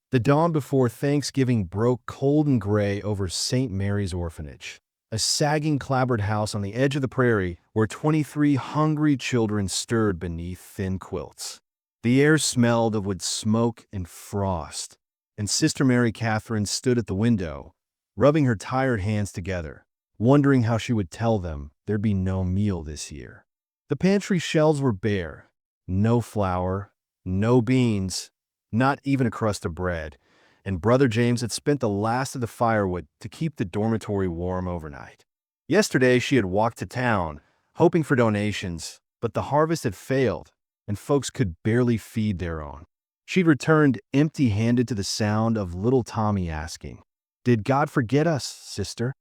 The dawn before Thanksgiving broke cold and gray over St. Mary's Orphanage, a sagging clapboard house on the edge of the prairie where 23 hungry children stirred beneath thin quilts. The air smelled of wood smoke and frost, and Sister Mary Catherine stood at the window, rubbing her tired hands together, wondering how she would tell them there'd be no meal this year. The pantry shelves were bare. No flour, no beans, not even a crust of bread, and Brother James had spent the last of the firewood to keep the dormitory warm overnight. Yesterday she had walked to town, hoping for donations, but the harvest had failed, and folks could barely feed their own. She'd returned empty-handed to the sound of little Tommy asking, "Did God forget us, sister?"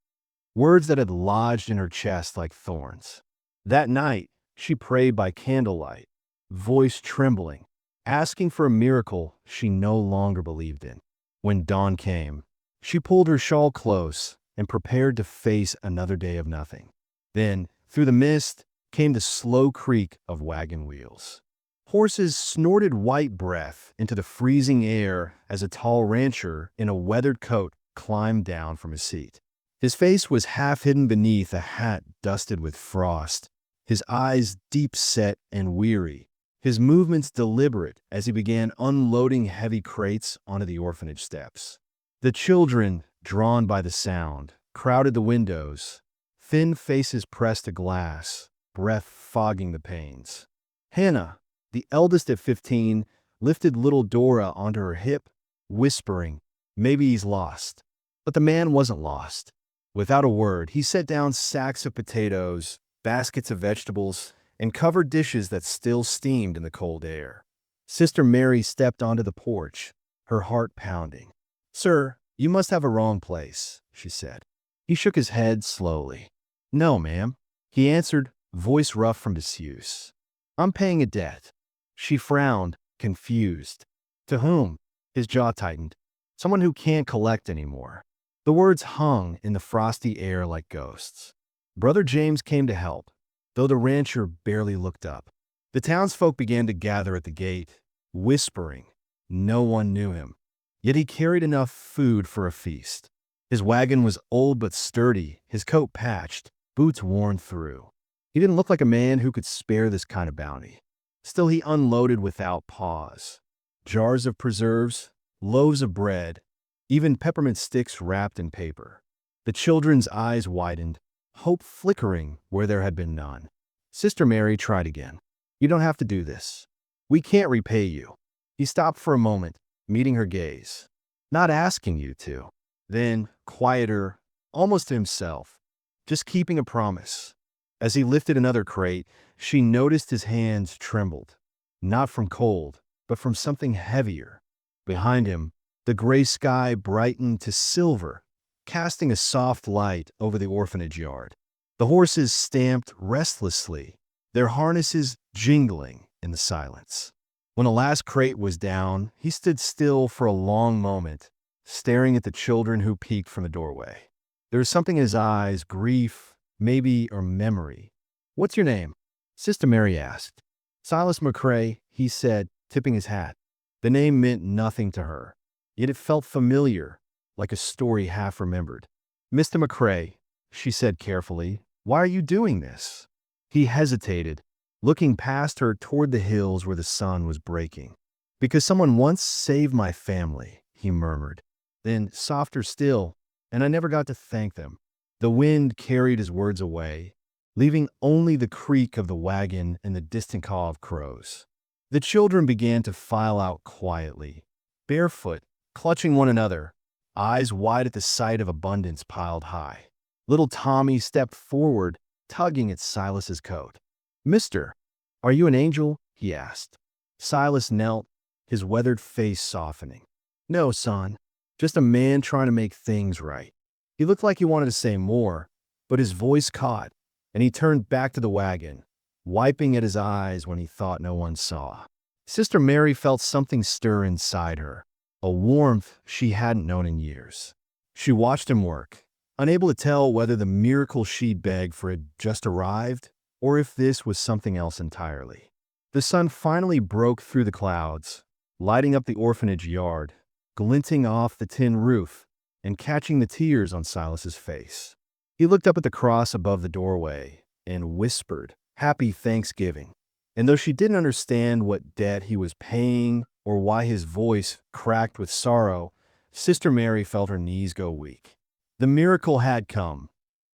Words that had lodged in her chest like thorns. That night, she prayed by candlelight, voice trembling, asking for a miracle she no longer believed in. When dawn came, she pulled her shawl close and prepared to face another day of nothing. Then, through the mist, came the slow creak of wagon wheels. Horses snorted white breath into the freezing air as a tall rancher in a weathered coat climbed down from his seat. His face was half hidden beneath a hat dusted with frost, his eyes deep-set and weary, his movements deliberate as he began unloading heavy crates onto the orphanage steps. The children, drawn by the sound, crowded the windows, thin faces pressed to glass, breath fogging the panes. Hannah, the eldest at 15, lifted little Dora onto her hip, whispering, "Maybe he's lost." But the man wasn't lost. Without a word, he set down sacks of potatoes, baskets of vegetables, and covered dishes that still steamed in the cold air. Sister Mary stepped onto the porch, her heart pounding. "Sir, you must have a wrong place," she said. He shook his head slowly. "No, ma'am," he answered, voice rough from disuse. "I'm paying a debt." She frowned, confused. "To whom?" His jaw tightened. "Someone who can't collect anymore." The words hung in the frosty air like ghosts. Brother James came to help, though the rancher barely looked up. The townsfolk began to gather at the gate, whispering. No one knew him, yet he carried enough food for a feast. His wagon was old but sturdy, his coat patched, boots worn through. He didn't look like a man who could spare this kind of bounty. Still, he unloaded without pause. Jars of preserves, loaves of bread, even peppermint sticks wrapped in paper. The children's eyes widened, hope flickering where there had been none. Sister Mary tried again. "You don't have to do this. We can't repay you." He stopped for a moment, meeting her gaze. "Not asking you to." Then, quieter, almost to himself, "Just keeping a promise." As he lifted another crate, she noticed his hands trembled, not from cold, but from something heavier. Behind him, the gray sky brightened to silver, casting a soft light over the orphanage yard. The horses stamped restlessly, their harnesses jingling in the silence. When the last crate was down, he stood still for a long moment, staring at the children who peeked from the doorway. There was something in his eyes, grief, maybe, or memory. "What's your name?" Sister Mary asked. "Silas McCrae," he said, tipping his hat. The name meant nothing to her, yet it felt familiar, like a story half remembered. "Mr. McCrae," she said carefully, "why are you doing this?" He hesitated, looking past her toward the hills where the sun was breaking. "Because someone once saved my family," he murmured. Then, softer still, "and I never got to thank them." The wind carried his words away, leaving only the creak of the wagon and the distant call of crows. The children began to file out quietly, barefoot, clutching one another, eyes wide at the sight of abundance piled high. Little Tommy stepped forward, tugging at Silas's coat. "Mister, are you an angel?" he asked. Silas knelt, his weathered face softening. "No, son, just a man trying to make things right." He looked like he wanted to say more, but his voice caught, and he turned back to the wagon, wiping at his eyes when he thought no one saw. Sister Mary felt something stir inside her, a warmth she hadn't known in years. She watched him work, unable to tell whether the miracle she'd begged for had just arrived or if this was something else entirely. The sun finally broke through the clouds, lighting up the orphanage yard, glinting off the tin roof and catching the tears on Silas's face. He looked up at the cross above the doorway and whispered, "Happy Thanksgiving." And though she didn't understand what debt he was paying or why his voice cracked with sorrow, Sister Mary felt her knees go weak. The miracle had come,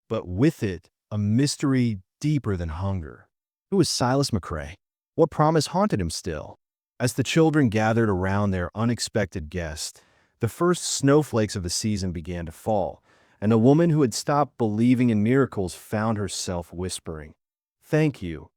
but with it, a mystery deeper than hunger. Who was Silas McCrae? What promise haunted him still? As the children gathered around their unexpected guest, the first snowflakes of the season began to fall, and a woman who had stopped believing in miracles found herself whispering, "Thank you,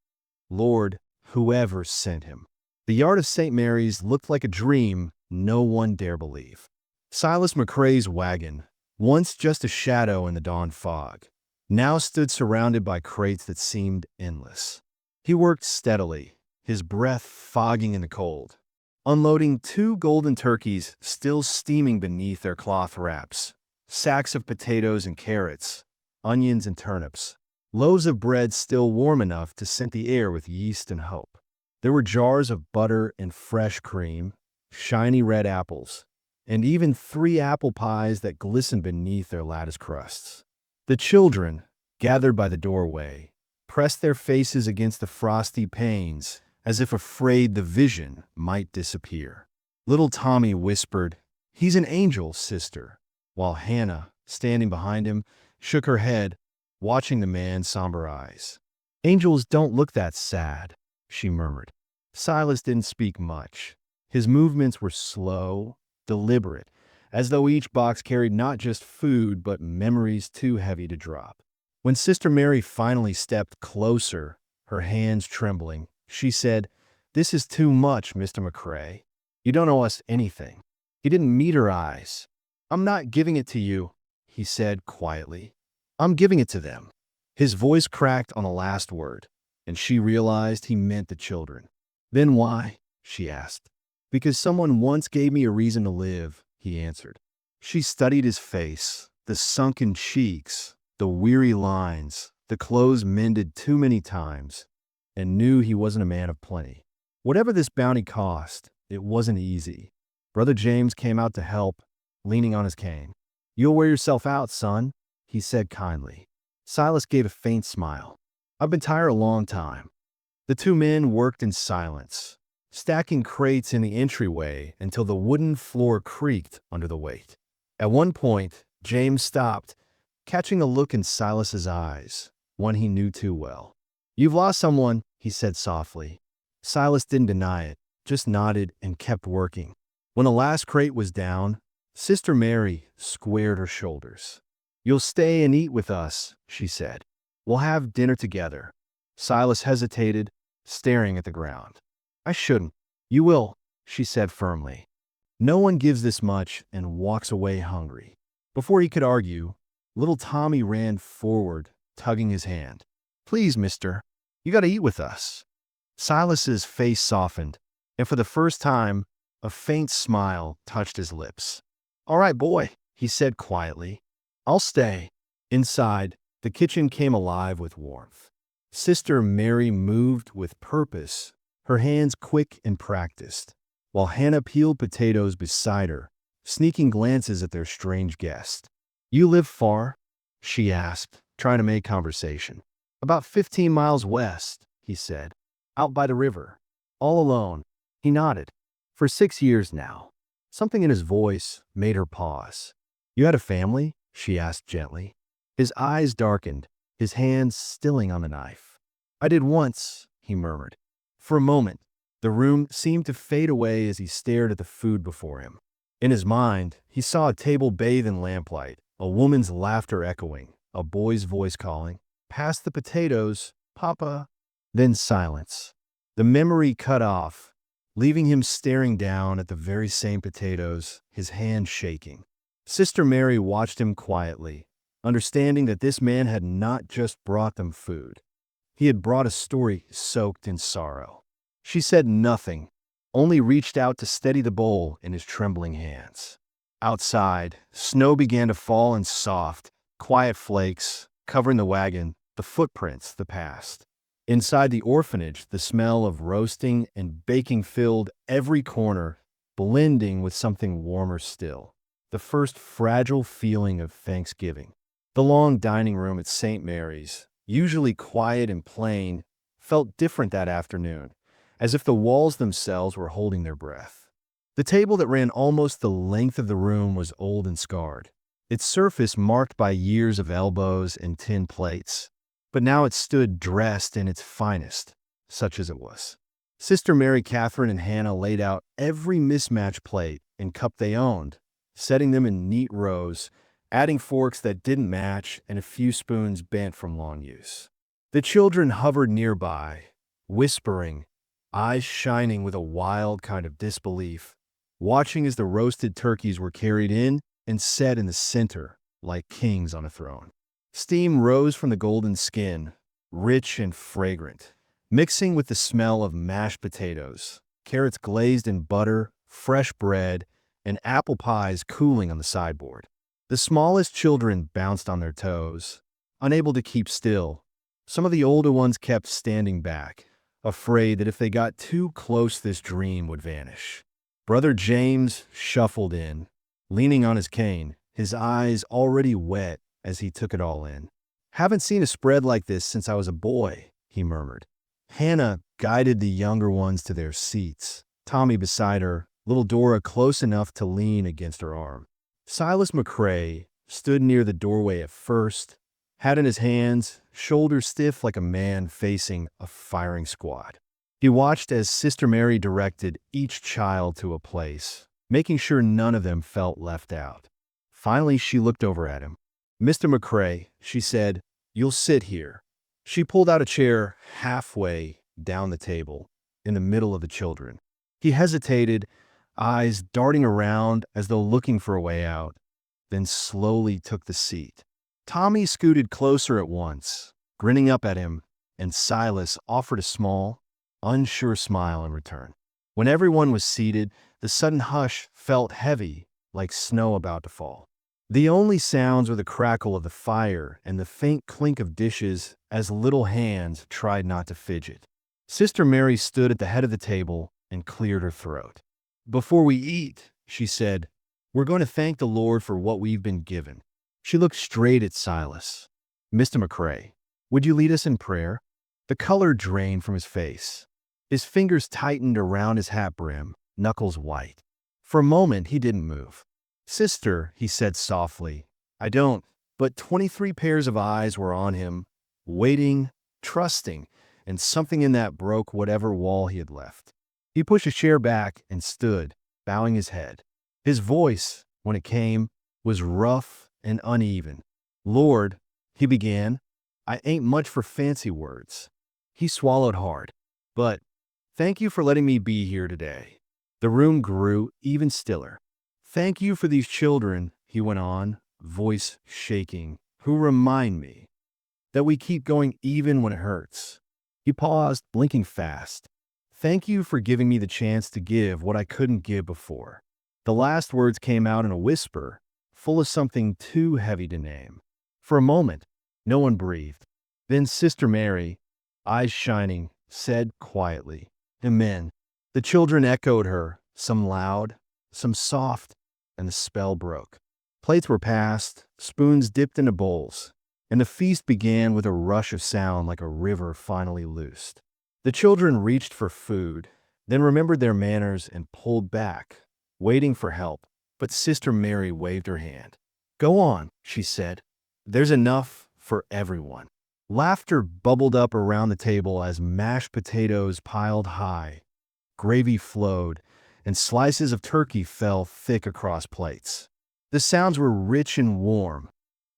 Lord, whoever sent him." The yard of St. Mary's looked like a dream no one dare believe. Silas McCrae's wagon, once just a shadow in the dawn fog, now stood surrounded by crates that seemed endless. He worked steadily, his breath fogging in the cold, unloading 2 golden turkeys still steaming beneath their cloth wraps, sacks of potatoes and carrots, onions and turnips, loaves of bread still warm enough to scent the air with yeast and hope. There were jars of butter and fresh cream, shiny red apples, and even 3 apple pies that glistened beneath their lattice crusts. The children, gathered by the doorway, pressed their faces against the frosty panes as if afraid the vision might disappear. Little Tommy whispered, "He's an angel, sister," while Hannah, standing behind him, shook her head, watching the man's somber eyes. "Angels don't look that sad," she murmured. Silas didn't speak much. His movements were slow, deliberate, as though each box carried not just food but memories too heavy to drop. When Sister Mary finally stepped closer, her hands trembling, she said, "This is too much, Mr. McCrae. You don't owe us anything." He didn't meet her eyes. "I'm not giving it to you," he said quietly. "I'm giving it to them." His voice cracked on the last word, and she realized he meant the children. "Then why?" she asked. "Because someone once gave me a reason to live," he answered. She studied his face, the sunken cheeks, the weary lines, the clothes mended too many times, and knew he wasn't a man of plenty. Whatever this bounty cost, it wasn't easy. Brother James came out to help, leaning on his cane. "You'll wear yourself out, son," he said kindly. Silas gave a faint smile. "I've been tired a long time." The 2 men worked in silence, stacking crates in the entryway until the wooden floor creaked under the weight. At one point, James stopped, catching a look in Silas's eyes, one he knew too well. "You've lost someone," he said softly. Silas didn't deny it, just nodded and kept working. When the last crate was down, Sister Mary squared her shoulders. "You'll stay and eat with us," she said. "We'll have dinner together." Silas hesitated, staring at the ground. "I shouldn't." "You will," she said firmly. "No one gives this much and walks away hungry." Before he could argue, little Tommy ran forward, tugging his hand. "Please, mister, you gotta eat with us." Silas's face softened, and for the first time, a faint smile touched his lips. "All right, boy," he said quietly. "I'll stay." Inside, the kitchen came alive with warmth. Sister Mary moved with purpose, her hands quick and practiced, while Hannah peeled potatoes beside her, sneaking glances at their strange guest. "You live far?" she asked, trying to make conversation. "About 15 miles west," he said. "Out by the river." "All alone?" He nodded. "For 6 years now." Something in his voice made her pause. "You had a family?" she asked gently. His eyes darkened, his hands stilling on the knife. "I did once," he murmured. For a moment, the room seemed to fade away as he stared at the food before him. In his mind, he saw a table bathed in lamplight, a woman's laughter echoing, a boy's voice calling, "Pass the potatoes, Papa." Then silence. The memory cut off, leaving him staring down at the very same potatoes, his hand shaking. Sister Mary watched him quietly, understanding that this man had not just brought them food. He had brought a story soaked in sorrow. She said nothing, only reached out to steady the bowl in his trembling hands. Outside, snow began to fall in soft, quiet flakes, covering the wagon, the footprints, the past. Inside the orphanage, the smell of roasting and baking filled every corner, blending with something warmer still. The first fragile feeling of Thanksgiving. The long dining room at St. Mary's, usually quiet and plain, felt different that afternoon, as if the walls themselves were holding their breath. The table that ran almost the length of the room was old and scarred, its surface marked by years of elbows and tin plates. But now it stood dressed in its finest, such as it was. Sister Mary Catherine and Hannah laid out every mismatched plate and cup they owned, setting them in neat rows, adding forks that didn't match and a few spoons bent from long use. The children hovered nearby, whispering, eyes shining with a wild kind of disbelief, watching as the roasted turkeys were carried in and set in the center like kings on a throne. Steam rose from the golden skin, rich and fragrant, mixing with the smell of mashed potatoes, carrots glazed in butter, fresh bread, and apple pies cooling on the sideboard. The smallest children bounced on their toes, unable to keep still. Some of the older ones kept standing back, afraid that if they got too close this dream would vanish. Brother James shuffled in, leaning on his cane, his eyes already wet as he took it all in. "Haven't seen a spread like this since I was a boy," he murmured. Hannah guided the younger ones to their seats, Tommy beside her, little Dora close enough to lean against her arm. Silas McCrae stood near the doorway at first, hat in his hands, shoulders stiff like a man facing a firing squad. He watched as Sister Mary directed each child to a place, making sure none of them felt left out. Finally, she looked over at him. "Mr. McCrae," she said, "you'll sit here." She pulled out a chair halfway down the table, in the middle of the children. He hesitated, eyes darting around as though looking for a way out, then slowly took the seat. Tommy scooted closer at once, grinning up at him, and Silas offered a small, unsure smile in return. When everyone was seated, the sudden hush felt heavy, like snow about to fall. The only sounds were the crackle of the fire and the faint clink of dishes as little hands tried not to fidget. Sister Mary stood at the head of the table and cleared her throat. "Before we eat," she said, "we're going to thank the Lord for what we've been given." She looked straight at Silas. "Mr. McCrae, would you lead us in prayer?" The color drained from his face. His fingers tightened around his hat brim, knuckles white. For a moment, he didn't move. "Sister," he said softly, "I don't." But 23 pairs of eyes were on him, waiting, trusting, and something in that broke whatever wall he had left. He pushed a chair back and stood, bowing his head. His voice, when it came, was rough and uneven. "Lord," he began, "I ain't much for fancy words." He swallowed hard. "But thank you for letting me be here today." The room grew even stiller. "Thank you for these children," he went on, voice shaking, "who remind me that we keep going even when it hurts." He paused, blinking fast. "Thank you for giving me the chance to give what I couldn't give before." The last words came out in a whisper, full of something too heavy to name. For a moment, no one breathed. Then Sister Mary, eyes shining, said quietly, "Amen." The children echoed her, some loud, some soft, and the spell broke. Plates were passed, spoons dipped into bowls, and the feast began with a rush of sound like a river finally loosed. The children reached for food, then remembered their manners and pulled back, waiting for help, but Sister Mary waved her hand. "Go on," she said. "There's enough for everyone." Laughter bubbled up around the table as mashed potatoes piled high, gravy flowed, and slices of turkey fell thick across plates. The sounds were rich and warm,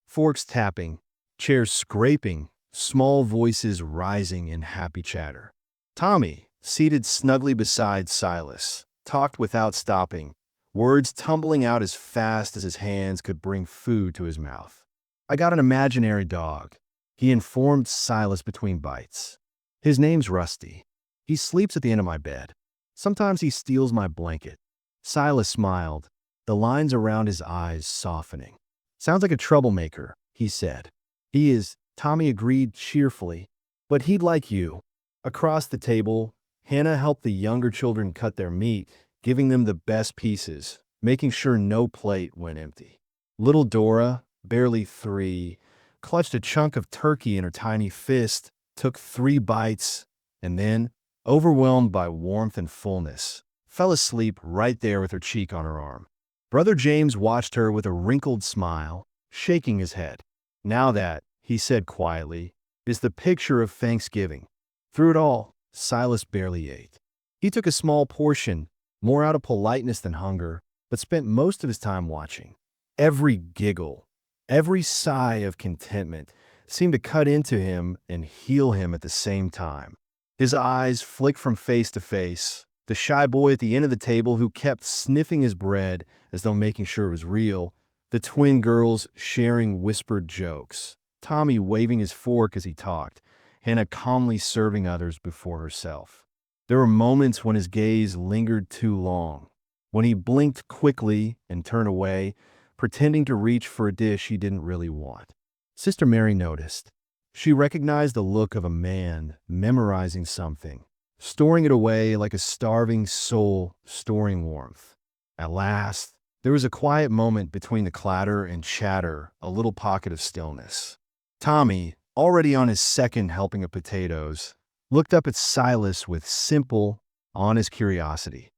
forks tapping, chairs scraping, small voices rising in happy chatter. Tommy, seated snugly beside Silas, talked without stopping, words tumbling out as fast as his hands could bring food to his mouth. "I got an imaginary dog," he informed Silas between bites. "His name's Rusty. He sleeps at the end of my bed. Sometimes he steals my blanket." Silas smiled, the lines around his eyes softening. "Sounds like a troublemaker," he said. "He is," Tommy agreed cheerfully, "but he'd like you." Across the table, Hannah helped the younger children cut their meat, giving them the best pieces, making sure no plate went empty. Little Dora, barely 3, clutched a chunk of turkey in her tiny fist, took 3 bites, and then, overwhelmed by warmth and fullness, fell asleep right there with her cheek on her arm. Brother James watched her with a wrinkled smile, shaking his head. Now that, he said quietly, is the picture of Thanksgiving. Through it all, Silas barely ate. He took a small portion, more out of politeness than hunger, but spent most of his time watching. Every giggle, every sigh of contentment seemed to cut into him and heal him at the same time. His eyes flicked from face to face, the shy boy at the end of the table who kept sniffing his bread as though making sure it was real, the twin girls sharing whispered jokes, Tommy waving his fork as he talked, Hannah calmly serving others before herself. There were moments when his gaze lingered too long, when he blinked quickly and turned away, pretending to reach for a dish he didn't really want. Sister Mary noticed. She recognized the look of a man memorizing something, storing it away like a starving soul storing warmth. At last, there was a quiet moment between the clatter and chatter, a little pocket of stillness. Tommy, already on his second helping of potatoes, looked up at Silas with simple, honest curiosity.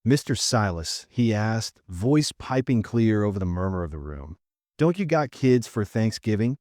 "Mr. Silas," he asked, voice piping clear over the murmur of the room, "don't you got kids for Thanksgiving?"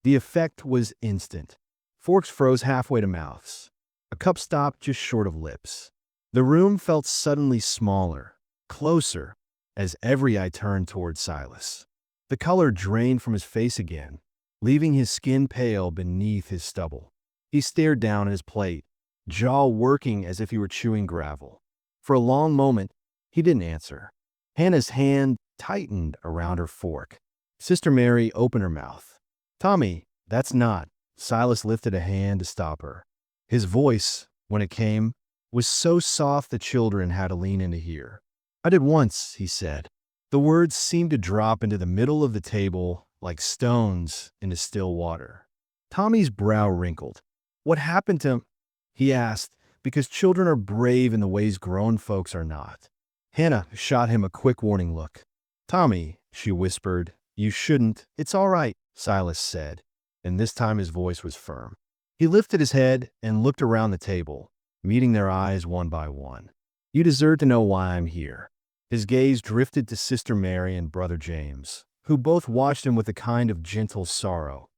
The effect was instant. Forks froze halfway to mouths. A cup stopped just short of lips. The room felt suddenly smaller, closer, as every eye turned toward Silas. The color drained from his face again, leaving his skin pale beneath his stubble. He stared down at his plate, jaw working as if he were chewing gravel. For a long moment, he didn't answer. Hannah's hand tightened around her fork. Sister Mary opened her mouth. "Tommy, that's not." Silas lifted a hand to stop her. His voice, when it came, was so soft the children had to lean in to hear. "I did once," he said. The words seemed to drop into the middle of the table like stones into still water. Tommy's brow wrinkled. "What happened to him?" he asked, because children are brave in the ways grown folks are not. Hannah shot him a quick warning look. "Tommy," she whispered, "you shouldn't." "It's all right," Silas said, and this time his voice was firm. He lifted his head and looked around the table, meeting their eyes one by one. "You deserve to know why I'm here." His gaze drifted to Sister Mary and Brother James, who both watched him with a kind of gentle sorrow,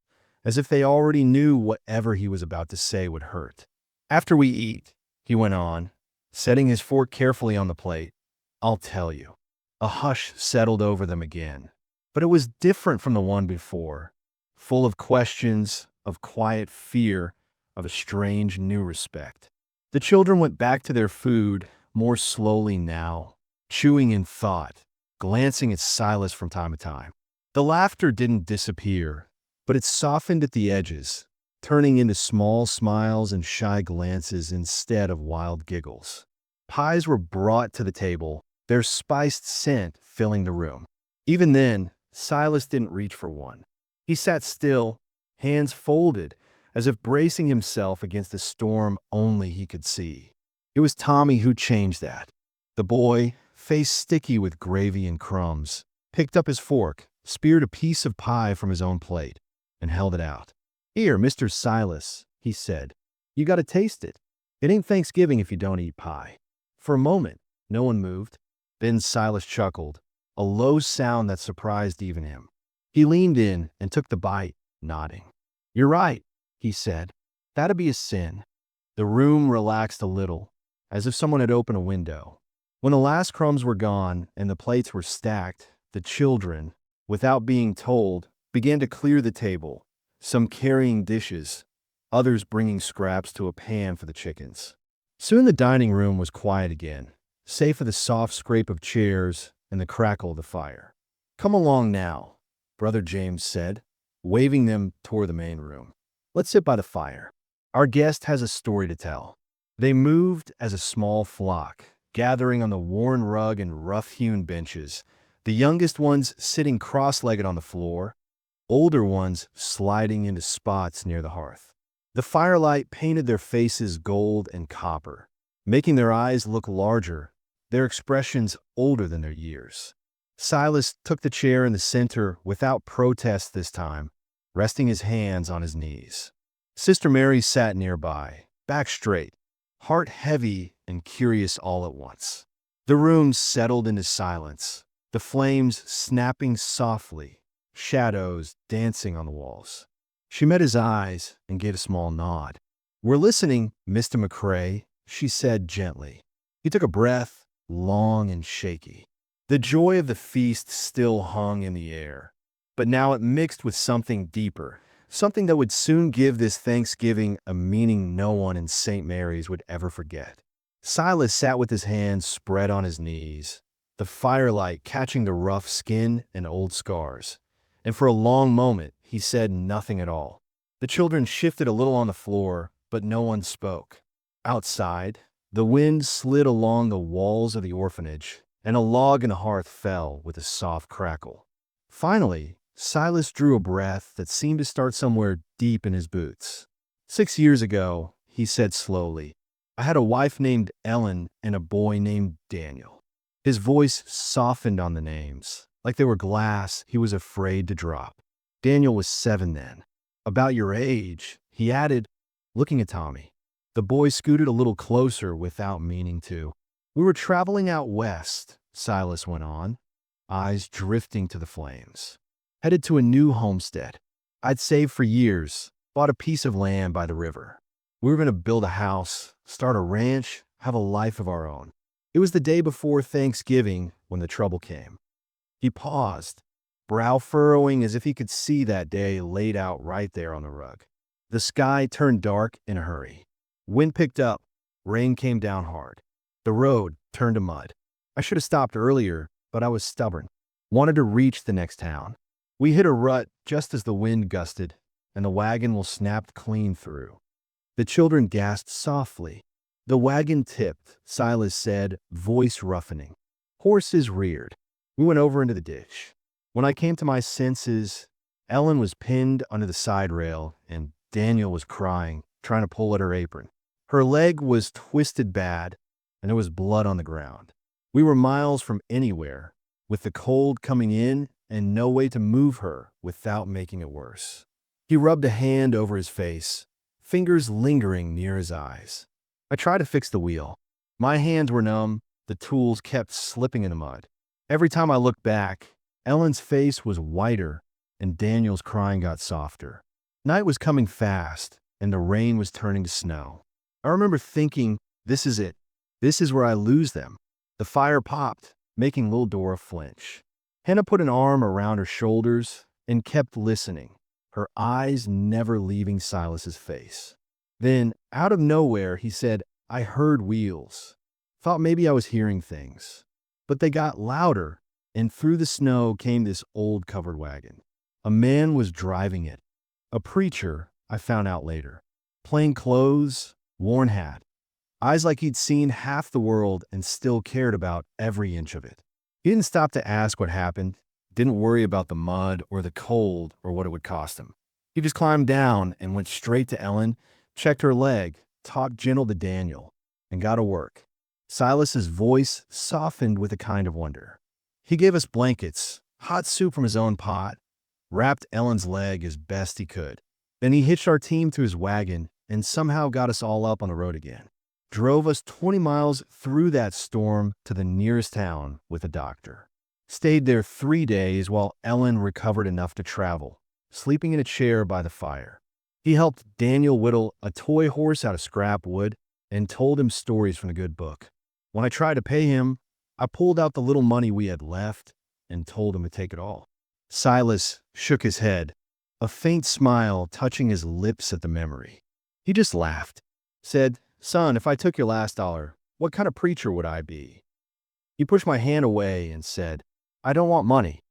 as if they already knew whatever he was about to say would hurt. "After we eat," he went on, setting his fork carefully on the plate, "I'll tell you." A hush settled over them again, but it was different from the one before, full of questions, of quiet fear, of a strange new respect. The children went back to their food, more slowly now, chewing in thought, glancing at Silas from time to time. The laughter didn't disappear, but it softened at the edges, turning into small smiles and shy glances instead of wild giggles. Pies were brought to the table, their spiced scent filling the room. Even then, Silas didn't reach for one. He sat still, hands folded, as if bracing himself against the storm only he could see. It was Tommy who changed that. The boy, face sticky with gravy and crumbs, picked up his fork, speared a piece of pie from his own plate, and held it out. "Here, Mr. Silas," he said. "You gotta taste it. It ain't Thanksgiving if you don't eat pie." For a moment, no one moved. Then Silas chuckled, a low sound that surprised even him. He leaned in and took the bite, nodding. "You're right," he said. "That'd be a sin." The room relaxed a little, as if someone had opened a window. When the last crumbs were gone and the plates were stacked, the children, without being told, began to clear the table, some carrying dishes, others bringing scraps to a pan for the chickens. Soon the dining room was quiet again, save for the soft scrape of chairs and the crackle of the fire. "Come along now," Brother James said, waving them toward the main room. "Let's sit by the fire. Our guest has a story to tell." They moved as a small flock, gathering on the worn rug and rough-hewn benches, the youngest ones sitting cross-legged on the floor, older ones sliding into spots near the hearth. The firelight painted their faces gold and copper, making their eyes look larger, their expressions older than their years. Silas took the chair in the center without protest this time, resting his hands on his knees. Sister Mary sat nearby, back straight, heart heavy and curious all at once. The room settled into silence, the flames snapping softly, shadows dancing on the walls. She met his eyes and gave a small nod. "We're listening, Mr. McCrae," she said gently. He took a breath, long and shaky. The joy of the feast still hung in the air, but now it mixed with something deeper, something that would soon give this Thanksgiving a meaning no one in St. Mary's would ever forget. Silas sat with his hands spread on his knees, the firelight catching the rough skin and old scars, and for a long moment he said nothing at all. The children shifted a little on the floor, but no one spoke. Outside, the wind slid along the walls of the orphanage, and a log in the hearth fell with a soft crackle. Finally, Silas drew a breath that seemed to start somewhere deep in his boots. 6 years ago, he said slowly, "I had a wife named Ellen and a boy named Daniel." His voice softened on the names, like they were glass he was afraid to drop. Daniel was 7 then. "About your age," he added, looking at Tommy. The boy scooted a little closer without meaning to. "We were traveling out west," Silas went on, eyes drifting to the flames. "Headed to a new homestead. I'd saved for years, bought a piece of land by the river. We were going to build a house, start a ranch, have a life of our own. It was the day before Thanksgiving when the trouble came." He paused, brow furrowing as if he could see that day laid out right there on the rug. The sky turned dark in a hurry. Wind picked up, rain came down hard. The road turned to mud. I should have stopped earlier, but I was stubborn. Wanted to reach the next town. We hit a rut just as the wind gusted, and the wagon will snapped clean through. The children gasped softly. The wagon tipped, Silas said, voice roughening. Horses reared. We went over into the ditch. When I came to my senses, Ellen was pinned under the side rail, and Daniel was crying, trying to pull at her apron. Her leg was twisted bad, and there was blood on the ground. We were miles from anywhere, with the cold coming in and no way to move her without making it worse. He rubbed a hand over his face, fingers lingering near his eyes. I tried to fix the wheel. My hands were numb, the tools kept slipping in the mud. Every time I looked back, Ellen's face was whiter, and Daniel's crying got softer. Night was coming fast, and the rain was turning to snow. I remember thinking, this is it. This is where I lose them. The fire popped, making little Dora flinch. Hannah put an arm around her shoulders and kept listening, her eyes never leaving Silas's face. Then, out of nowhere, he said, "I heard wheels. Thought maybe I was hearing things." But they got louder, and through the snow came this old covered wagon. A man was driving it. A preacher, I found out later. Plain clothes, worn hat. Eyes like he'd seen half the world and still cared about every inch of it. He didn't stop to ask what happened, didn't worry about the mud or the cold or what it would cost him. He just climbed down and went straight to Ellen, checked her leg, talked gentle to Daniel, and got to work. Silas's voice softened with a kind of wonder. He gave us blankets, hot soup from his own pot, wrapped Ellen's leg as best he could. Then he hitched our team to his wagon and somehow got us all up on the road again. Drove us 20 miles through that storm to the nearest town with a doctor. Stayed there 3 days while Ellen recovered enough to travel, sleeping in a chair by the fire. He helped Daniel whittle a toy horse out of scrap wood and told him stories from the good book. When I tried to pay him, I pulled out the little money we had left and told him to take it all. Silas shook his head, a faint smile touching his lips at the memory. He just laughed, said, "Son, if I took your last dollar, what kind of preacher would I be?" He pushed my hand away and said, "I don't want money."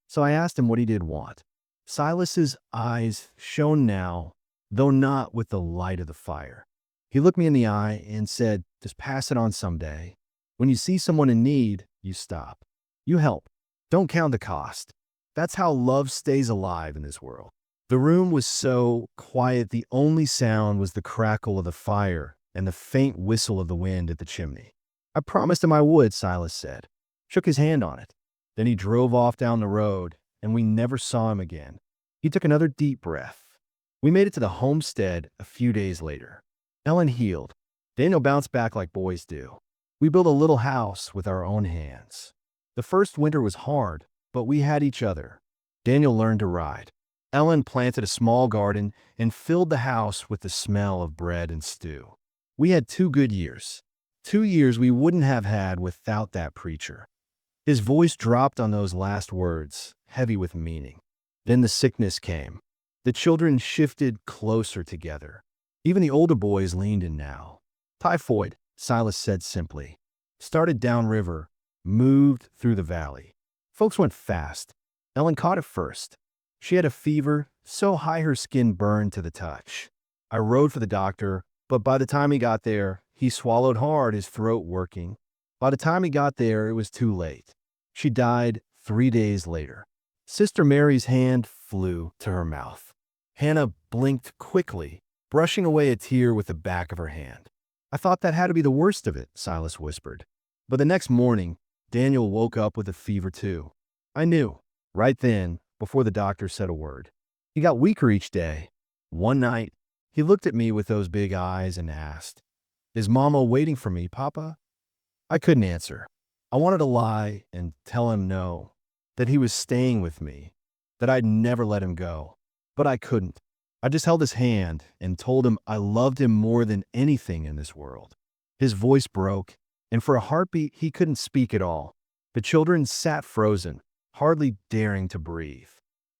So I asked him what he did want. Silas's eyes shone now, though not with the light of the fire. He looked me in the eye and said, "Just pass it on someday. When you see someone in need, you stop. You help. Don't count the cost. That's how love stays alive in this world." The room was so quiet the only sound was the crackle of the fire and the faint whistle of the wind at the chimney. I promised him I would, Silas said, shook his hand on it. Then he drove off down the road, and we never saw him again. He took another deep breath. We made it to the homestead a few days later. Ellen healed. Daniel bounced back like boys do. We built a little house with our own hands. The first winter was hard, but we had each other. Daniel learned to ride. Ellen planted a small garden and filled the house with the smell of bread and stew. We had 2 good years. 2 years we wouldn't have had without that preacher. His voice dropped on those last words, heavy with meaning. Then the sickness came. The children shifted closer together. Even the older boys leaned in now. Typhoid, Silas said simply. Started downriver, moved through the valley. Folks went fast. Ellen caught it first. She had a fever, so high her skin burned to the touch. I rode for the doctor, but by the time he got there, he swallowed hard, his throat working. By the time he got there, it was too late. She died 3 days later. Sister Mary's hand flew to her mouth. Hannah blinked quickly, brushing away a tear with the back of her hand. I thought that had to be the worst of it, Silas whispered. But the next morning, Daniel woke up with a fever too. I knew, right then, before the doctor said a word. He got weaker each day. One night, he looked at me with those big eyes and asked, "Is Mama waiting for me, Papa?" I couldn't answer. I wanted to lie and tell him no, that he was staying with me, that I'd never let him go. But I couldn't. I just held his hand and told him I loved him more than anything in this world. His voice broke, and for a heartbeat he couldn't speak at all. The children sat frozen, hardly daring to breathe.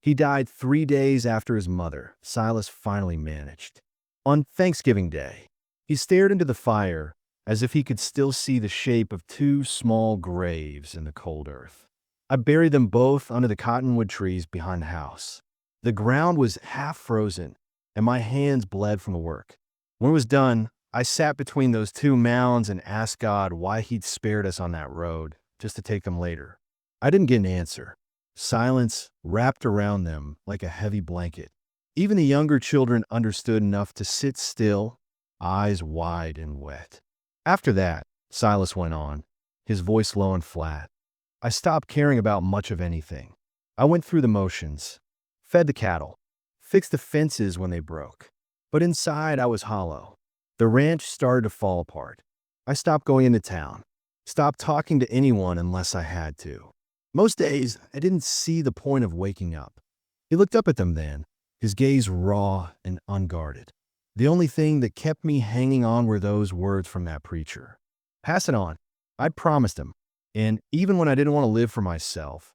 He died 3 days after his mother, Silas finally managed. On Thanksgiving Day, he stared into the fire as if he could still see the shape of 2 small graves in the cold earth. I buried them both under the cottonwood trees behind the house. The ground was half frozen, and my hands bled from the work. When it was done, I sat between those 2 mounds and asked God why he'd spared us on that road, just to take them later. I didn't get an answer. Silence wrapped around them like a heavy blanket. Even the younger children understood enough to sit still, eyes wide and wet. After that, Silas went on, his voice low and flat. I stopped caring about much of anything. I went through the motions, fed the cattle, fixed the fences when they broke. But inside I was hollow. The ranch started to fall apart. I stopped going into town, stopped talking to anyone unless I had to. Most days, I didn't see the point of waking up. He looked up at them then, his gaze raw and unguarded. The only thing that kept me hanging on were those words from that preacher. Pass it on. I'd promised him. And even when I didn't want to live for myself,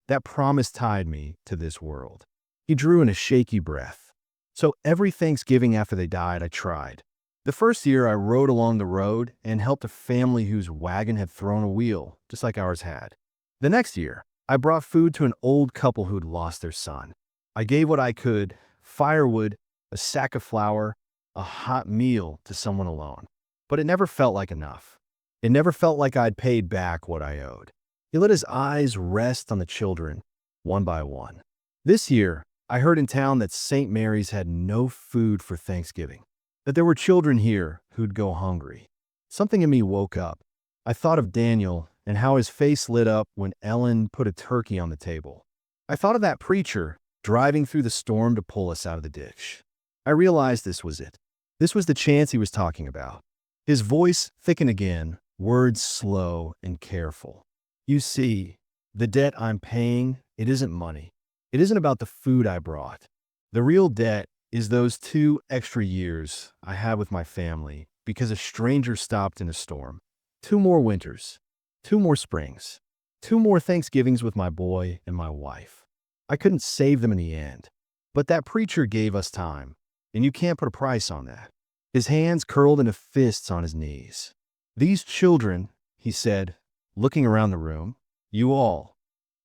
that promise tied me to this world. He drew in a shaky breath. So every Thanksgiving after they died, I tried. The first year, I rode along the road and helped a family whose wagon had thrown a wheel, just like ours had. The next year, I brought food to an old couple who'd lost their son. I gave what I could, firewood, a sack of flour, a hot meal to someone alone. But it never felt like enough. It never felt like I'd paid back what I owed. He let his eyes rest on the children, one by one. This year, I heard in town that St. Mary's had no food for Thanksgiving, that there were children here who'd go hungry. Something in me woke up. I thought of Daniel and how his face lit up when Ellen put a turkey on the table. I thought of that preacher driving through the storm to pull us out of the ditch. I realized this was it. This was the chance he was talking about. His voice thickened again, words slow and careful. You see, the debt I'm paying, it isn't money. It isn't about the food I brought. The real debt is those 2 extra years I had with my family because a stranger stopped in a storm. 2 more winters, 2 more springs, 2 more Thanksgivings with my boy and my wife. I couldn't save them in the end, but that preacher gave us time, and you can't put a price on that. His hands curled into fists on his knees. These children, he said, looking around the room, you all,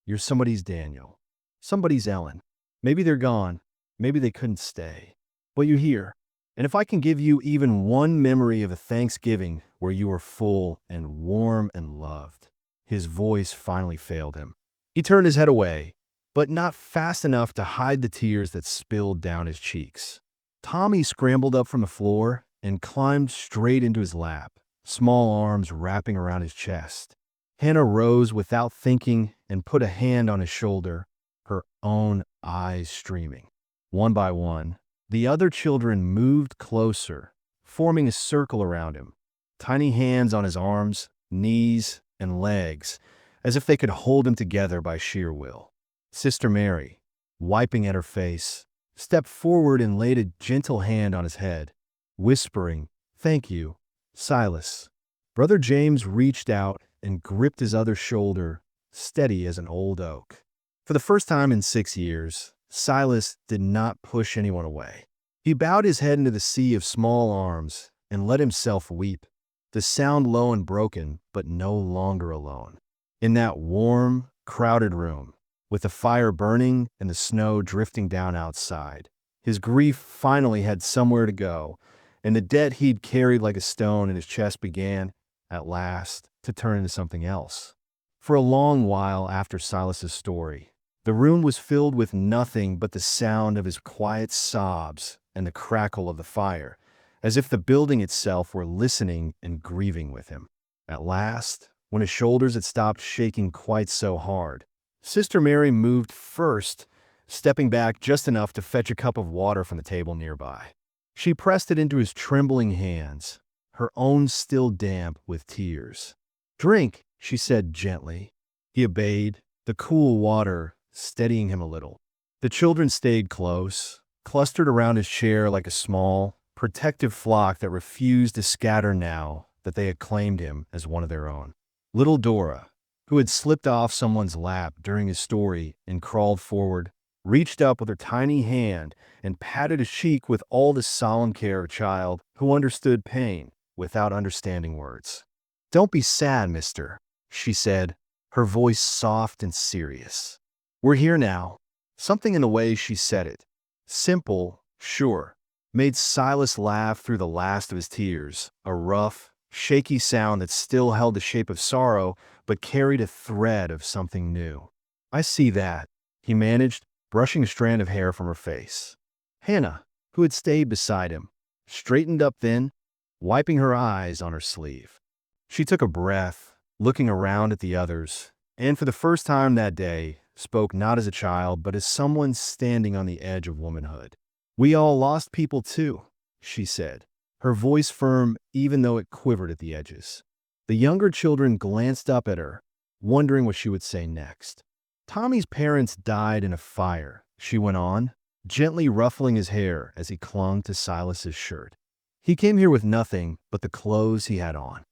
you're somebody's Daniel, somebody's Ellen. Maybe they're gone, maybe they couldn't stay, but you're here. And if I can give you even one memory of a Thanksgiving where you were full and warm and loved. His voice finally failed him. He turned his head away, but not fast enough to hide the tears that spilled down his cheeks. Tommy scrambled up from the floor and climbed straight into his lap, small arms wrapping around his chest. Hannah rose without thinking and put a hand on his shoulder, her own eyes streaming. One by one, the other children moved closer, forming a circle around him, tiny hands on his arms, knees, and legs, as if they could hold him together by sheer will. Sister Mary, wiping at her face, stepped forward and laid a gentle hand on his head, whispering, "Thank you, Silas." Brother James reached out and gripped his other shoulder, steady as an old oak. For the first time in 6 years, Silas did not push anyone away. He bowed his head into the sea of small arms and let himself weep, the sound low and broken, but no longer alone. In that warm, crowded room, with the fire burning and the snow drifting down outside, his grief finally had somewhere to go, and the debt he'd carried like a stone in his chest began, at last, to turn into something else. For a long while after Silas's story, the room was filled with nothing but the sound of his quiet sobs and the crackle of the fire, as if the building itself were listening and grieving with him. At last, when his shoulders had stopped shaking quite so hard, Sister Mary moved first, stepping back just enough to fetch a cup of water from the table nearby. She pressed it into his trembling hands, her own still damp with tears. "Drink," she said gently. He obeyed, the cool water steadying him a little. The children stayed close, clustered around his chair like a small, protective flock that refused to scatter now that they had claimed him as one of their own. Little Dora, who had slipped off someone's lap during his story and crawled forward, reached up with her tiny hand and patted his cheek with all the solemn care of a child who understood pain without understanding words. "Don't be sad, mister," she said, her voice soft and serious. "We're here now." Something in the way she said it, simple, sure, made Silas laugh through the last of his tears, a rough, shaky sound that still held the shape of sorrow but carried a thread of something new. "I see that," he managed, brushing a strand of hair from her face. Hannah, who had stayed beside him, straightened up then, wiping her eyes on her sleeve. She took a breath, looking around at the others, and for the first time that day, spoke not as a child but as someone standing on the edge of womanhood. "We all lost people too," she said, her voice firm even though it quivered at the edges. The younger children glanced up at her, wondering what she would say next. "Tommy's parents died in a fire," she went on, gently ruffling his hair as he clung to Silas's shirt. "He came here with nothing but the clothes he had on."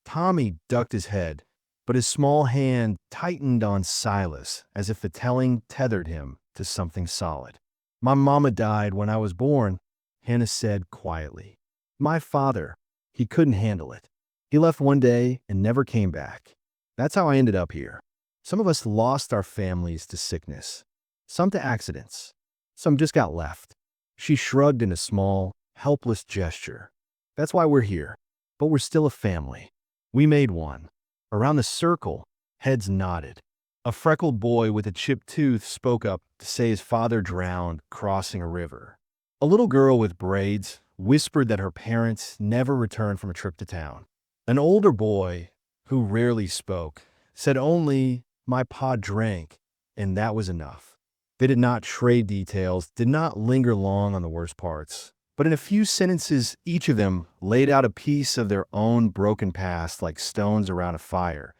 Tommy ducked his head, but his small hand tightened on Silas as if the telling tethered him to something solid. "My mama died when I was born," Hannah said quietly. "My father, he couldn't handle it. He left one day and never came back. That's how I ended up here. Some of us lost our families to sickness, some to accidents, some just got left." She shrugged in a small, helpless gesture. "That's why we're here, but we're still a family. We made one." Around the circle, heads nodded. A freckled boy with a chipped tooth spoke up to say his father drowned crossing a river. A little girl with braids whispered that her parents never returned from a trip to town. An older boy, who rarely spoke, said only, "My pa drank," and that was enough. They did not trade details, did not linger long on the worst parts, but in a few sentences each of them laid out a piece of their own broken past like stones around a fire,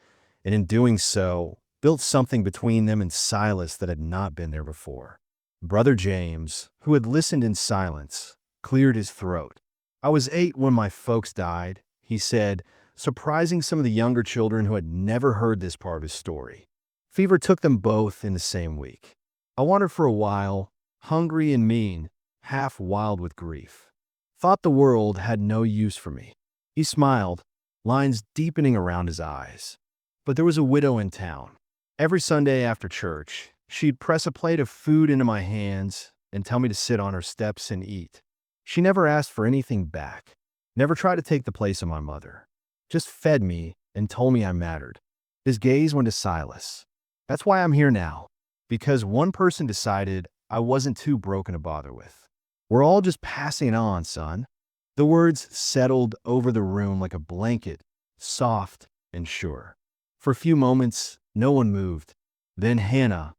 and in doing so, built something between them and Silas that had not been there before. Brother James, who had listened in silence, cleared his throat. "I was 8 when my folks died," he said, surprising some of the younger children who had never heard this part of his story. "Fever took them both in the same week. I wandered for a while, hungry and mean, half wild with grief. Thought the world had no use for me." He smiled, lines deepening around his eyes. "But there was a widow in town. Every Sunday after church, she'd press a plate of food into my hands and tell me to sit on her steps and eat. She never asked for anything back, never tried to take the place of my mother. Just fed me and told me I mattered." His gaze went to Silas. "That's why I'm here now, because one person decided I wasn't too broken to bother with. We're all just passing it on, son." The words settled over the room like a blanket soft and sure. For a few moments, no one moved. Then Hannah,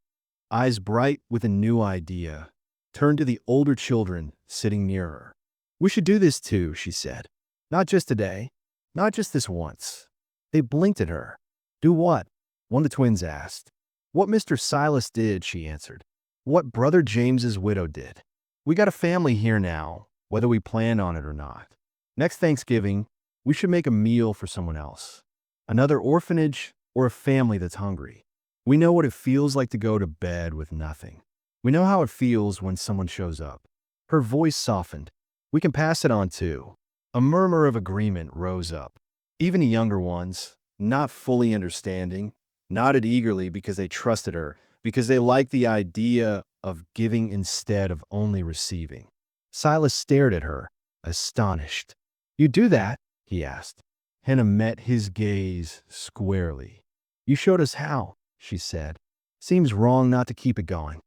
eyes bright with a new idea, turned to the older children sitting near her. "We should do this too," she said. "Not just today, not just this once." They blinked at her. "Do what?" one of the twins asked. "What Mr. Silas did," she answered. "What Brother James's widow did. We got a family here now, whether we planned on it or not. Next Thanksgiving, we should make a meal for someone else. Another orphanage or a family that's hungry. We know what it feels like to go to bed with nothing. We know how it feels when someone shows up." Her voice softened. "We can pass it on too." A murmur of agreement rose up. Even the younger ones, not fully understanding, nodded eagerly because they trusted her, because they liked the idea of giving instead of only receiving. Silas stared at her, astonished. "You do that?" he asked. Hannah met his gaze squarely. "You showed us how," she said. "Seems wrong not to keep it going."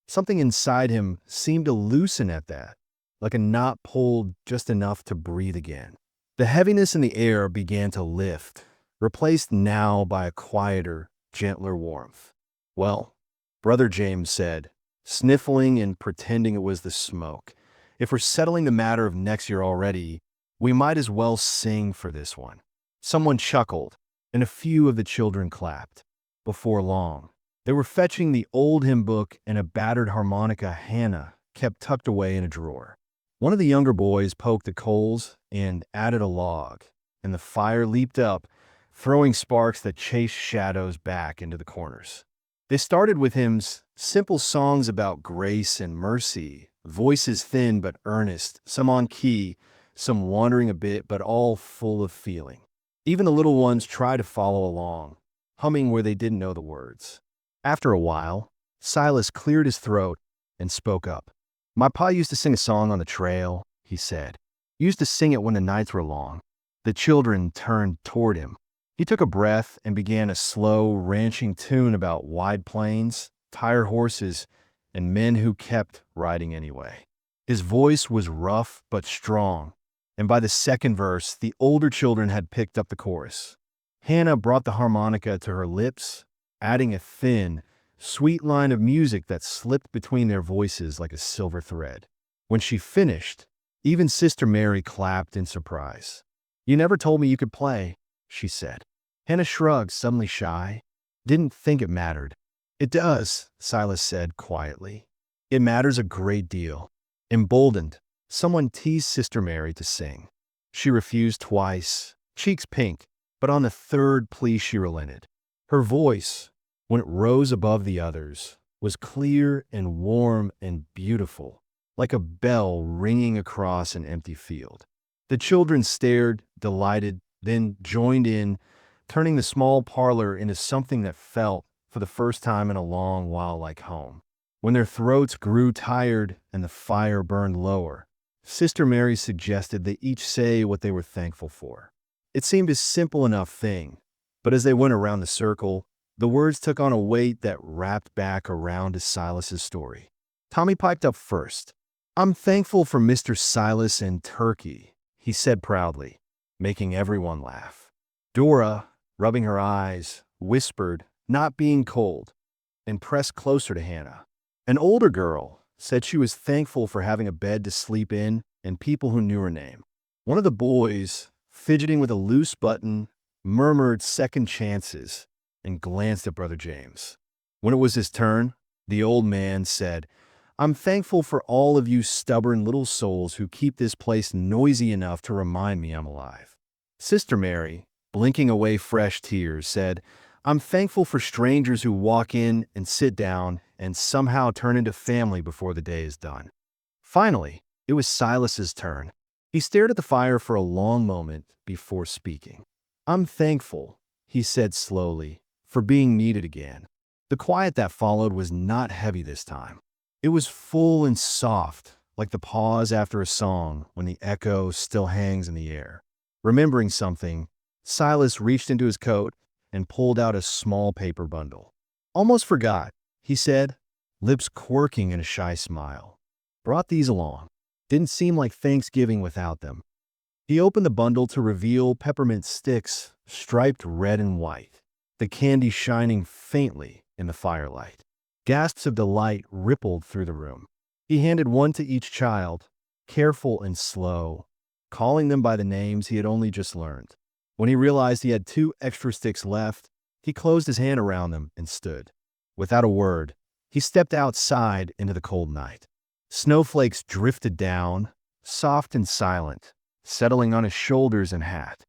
Something inside him seemed to loosen at that, like a knot pulled just enough to breathe again. The heaviness in the air began to lift, replaced now by a quieter, gentler warmth. "Well," Brother James said, sniffling and pretending it was the smoke, "if we're settling the matter of next year already, we might as well sing for this one." Someone chuckled, and a few of the children clapped. Before long, they were fetching the old hymn book and a battered harmonica Hannah kept tucked away in a drawer. One of the younger boys poked the coals and added a log, and the fire leaped up, throwing sparks that chased shadows back into the corners. They started with hymns, simple songs about grace and mercy, voices thin but earnest, some on key, some wandering a bit, but all full of feeling. Even the little ones tried to follow along, humming where they didn't know the words. After a while, Silas cleared his throat and spoke up. "My pa used to sing a song on the trail," he said. "He used to sing it when the nights were long." The children turned toward him. He took a breath and began a slow, ranching tune about wide plains, tired horses, and men who kept riding anyway. His voice was rough but strong, and by the second verse, the older children had picked up the chorus. Hannah brought the harmonica to her lips, adding a thin, sweet line of music that slipped between their voices like a silver thread. When she finished, even Sister Mary clapped in surprise. "You never told me you could play," she said. Hannah shrugged, suddenly shy. "Didn't think it mattered." "It does," Silas said quietly. "It matters a great deal." Emboldened, someone teased Sister Mary to sing. She refused twice, cheeks pink, but on the third plea she relented. Her voice, when it rose above the others, was clear and warm and beautiful, like a bell ringing across an empty field. The children stared, delighted, then joined in, turning the small parlor into something that felt, for the first time in a long while, like home. When their throats grew tired and the fire burned lower, Sister Mary suggested they each say what they were thankful for. It seemed a simple enough thing, but as they went around the circle, the words took on a weight that wrapped back around to Silas's story. Tommy piped up first. "I'm thankful for Mr. Silas and turkey," he said proudly, making everyone laugh. Dora, rubbing her eyes, whispered, "Not being cold," and pressed closer to Hannah. An older girl said she was thankful for having a bed to sleep in and people who knew her name. One of the boys, fidgeting with a loose button, murmured second chances and glanced at Brother James. When it was his turn, the old man said, "I'm thankful for all of you stubborn little souls who keep this place noisy enough to remind me I'm alive." Sister Mary, blinking away fresh tears, said, "I'm thankful for strangers who walk in and sit down and somehow turn into family before the day is done." Finally, it was Silas's turn. He stared at the fire for a long moment before speaking. "I'm thankful," he said slowly, "for being needed again." The quiet that followed was not heavy this time. It was full and soft, like the pause after a song when the echo still hangs in the air. Remembering something, Silas reached into his coat and pulled out a small paper bundle. "Almost forgot," he said, lips quirking in a shy smile. "Brought these along. Didn't seem like Thanksgiving without them." He opened the bundle to reveal peppermint sticks striped red and white, the candy shining faintly in the firelight. Gasps of delight rippled through the room. He handed one to each child, careful and slow, calling them by the names he had only just learned. When he realized he had 2 extra sticks left, he closed his hand around them and stood. Without a word, he stepped outside into the cold night. Snowflakes drifted down, soft and silent, settling on his shoulders and hat.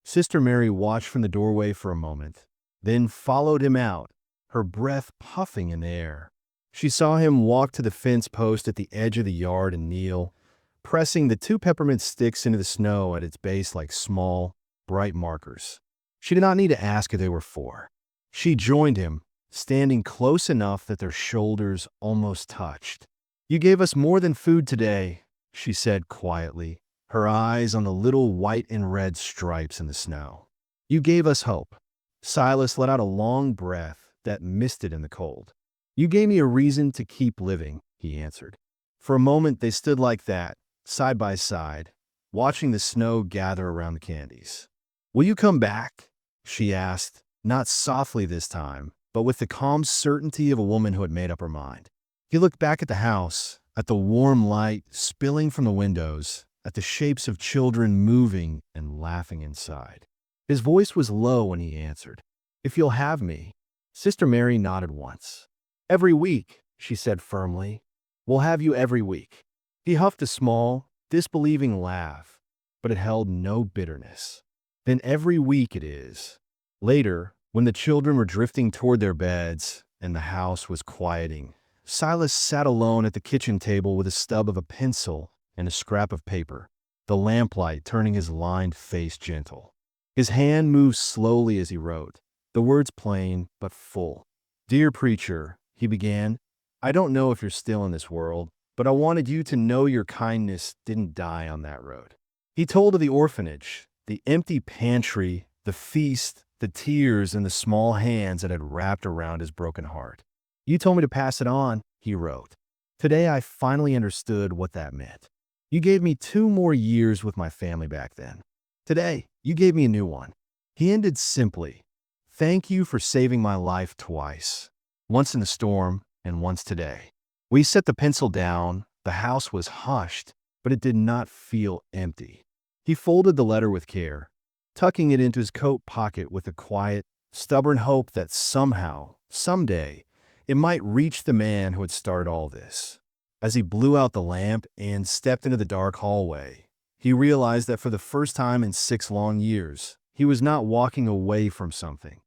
Sister Mary watched from the doorway for a moment, then followed him out, her breath puffing in the air. She saw him walk to the fence post at the edge of the yard and kneel, pressing the 2 peppermint sticks into the snow at its base like small, bright markers. She did not need to ask who they were for. She joined him, standing close enough that their shoulders almost touched. "You gave us more than food today," she said quietly, her eyes on the little white and red stripes in the snow. "You gave us hope." Silas let out a long breath that misted in the cold. "You gave me a reason to keep living," he answered. For a moment they stood like that, side by side, watching the snow gather around the candies. "Will you come back?" she asked, not softly this time, but with the calm certainty of a woman who had made up her mind. He looked back at the house, at the warm light spilling from the windows, at the shapes of children moving and laughing inside. His voice was low when he answered, "If you'll have me." Sister Mary nodded once. "Every week," she said firmly. "We'll have you every week." He huffed a small, disbelieving laugh, but it held no bitterness. "Then every week it is." Later, when the children were drifting toward their beds and the house was quieting, Silas sat alone at the kitchen table with a stub of a pencil and a scrap of paper, the lamplight turning his lined face gentle. His hand moved slowly as he wrote, the words plain but full. "Dear preacher," he began, "I don't know if you're still in this world, but I wanted you to know your kindness didn't die on that road." He told of the orphanage, the empty pantry, the feast, the tears, and the small hands that had wrapped around his broken heart. "You told me to pass it on," he wrote. "Today I finally understood what that meant. You gave me 2 more years with my family back then. Today, you gave me a new one." He ended simply, "Thank you for saving my life twice, once in the storm and once today." We set the pencil down. The house was hushed, but it did not feel empty. He folded the letter with care, tucking it into his coat pocket with a quiet, stubborn hope that somehow, someday, it might reach the man who had started all this. As he blew out the lamp and stepped into the dark hallway, he realized that for the first time in 6 long years, he was not walking away from something.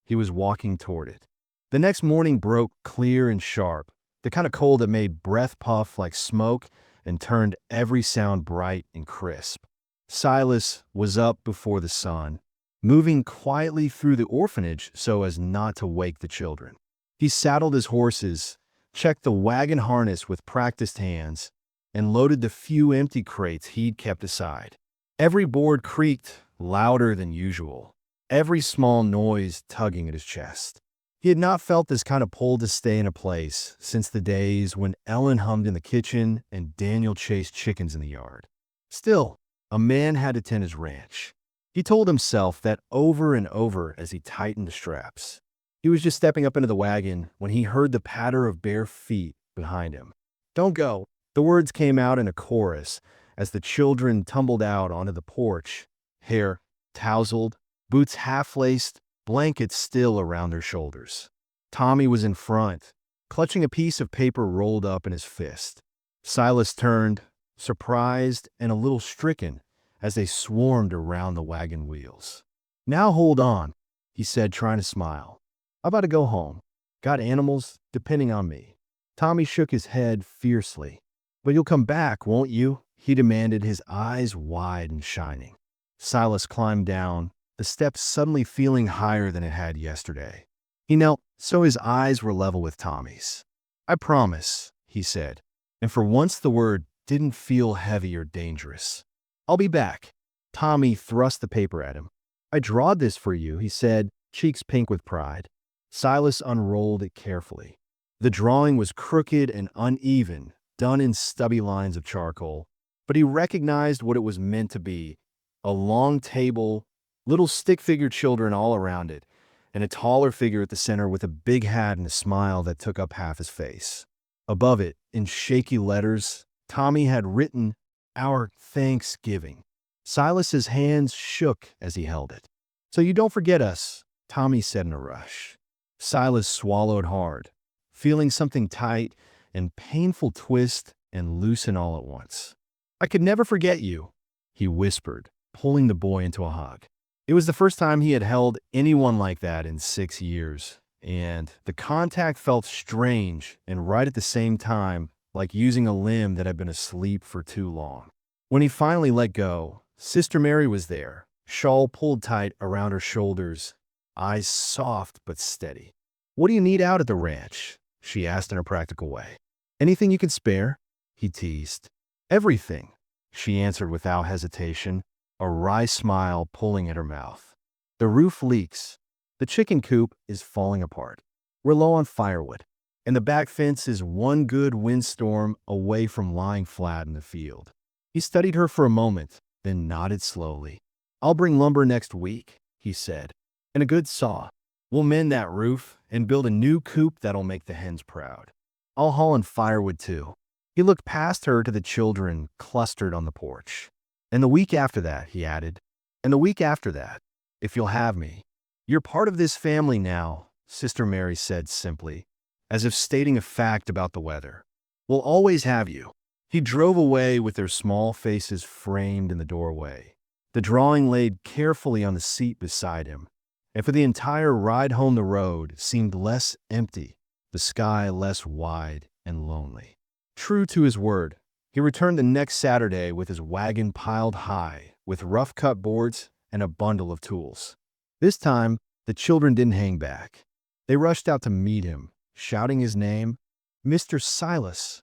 He was walking toward it. The next morning broke clear and sharp, the kind of cold that made breath puff like smoke and turned every sound bright and crisp. Silas was up before the sun, moving quietly through the orphanage so as not to wake the children. He saddled his horses, checked the wagon harness with practiced hands, and loaded the few empty crates he'd kept aside. Every board creaked louder than usual, every small noise tugging at his chest. He had not felt this kind of pull to stay in a place since the days when Ellen hummed in the kitchen and Daniel chased chickens in the yard. Still, a man had to tend his ranch. He told himself that over and over as he tightened the straps. He was just stepping up into the wagon when he heard the patter of bare feet behind him. "Don't go." The words came out in a chorus as the children tumbled out onto the porch, hair tousled, boots half-laced, blankets still around their shoulders. Tommy was in front, clutching a piece of paper rolled up in his fist. Silas turned, surprised and a little stricken, as they swarmed around the wagon wheels. "Now hold on," he said, trying to smile. "I'm about to go home. Got animals depending on me." Tommy shook his head fiercely. "But you'll come back, won't you?" he demanded, his eyes wide and shining. Silas climbed down, the steps suddenly feeling higher than it had yesterday. He knelt so his eyes were level with Tommy's. "I promise," he said, and for once the word didn't feel heavy or dangerous. "I'll be back." Tommy thrust the paper at him. "I drawed this for you," he said, cheeks pink with pride. Silas unrolled it carefully. The drawing was crooked and uneven, done in stubby lines of charcoal, but he recognized what it was meant to be: a long table, little stick-figure children all around it, and a taller figure at the center with a big hat and a smile that took up half his face. Above it, in shaky letters, Tommy had written, "Our Thanksgiving." Silas's hands shook as he held it. "So you don't forget us," Tommy said in a rush. Silas swallowed hard, feeling something tight and painful twist and loosen all at once. "I could never forget you," he whispered, pulling the boy into a hug. It was the first time he had held anyone like that in 6 years, and the contact felt strange and right at the same time like using a limb that had been asleep for too long. When he finally let go, Sister Mary was there, shawl pulled tight around her shoulders, eyes soft but steady. "What do you need out at the ranch?" she asked in a practical way. "Anything you can spare?" he teased. "Everything," she answered without hesitation, a wry smile pulling at her mouth. "The roof leaks. The chicken coop is falling apart. We're low on firewood. And the back fence is one good windstorm away from lying flat in the field." He studied her for a moment, then nodded slowly. "I'll bring lumber next week," he said, "and a good saw. We'll mend that roof and build a new coop that'll make the hens proud. I'll haul in firewood too." He looked past her to the children clustered on the porch. "And the week after that," he added, "and the week after that, if you'll have me." "You're part of this family now," Sister Mary said simply, as if stating a fact about the weather. "We'll always have you." He drove away with their small faces framed in the doorway, the drawing laid carefully on the seat beside him, and for the entire ride home the road seemed less empty, the sky less wide and lonely. True to his word, he returned the next Saturday with his wagon piled high, with rough-cut boards and a bundle of tools. This time, the children didn't hang back. They rushed out to meet him, shouting his name, "Mr. Silas,"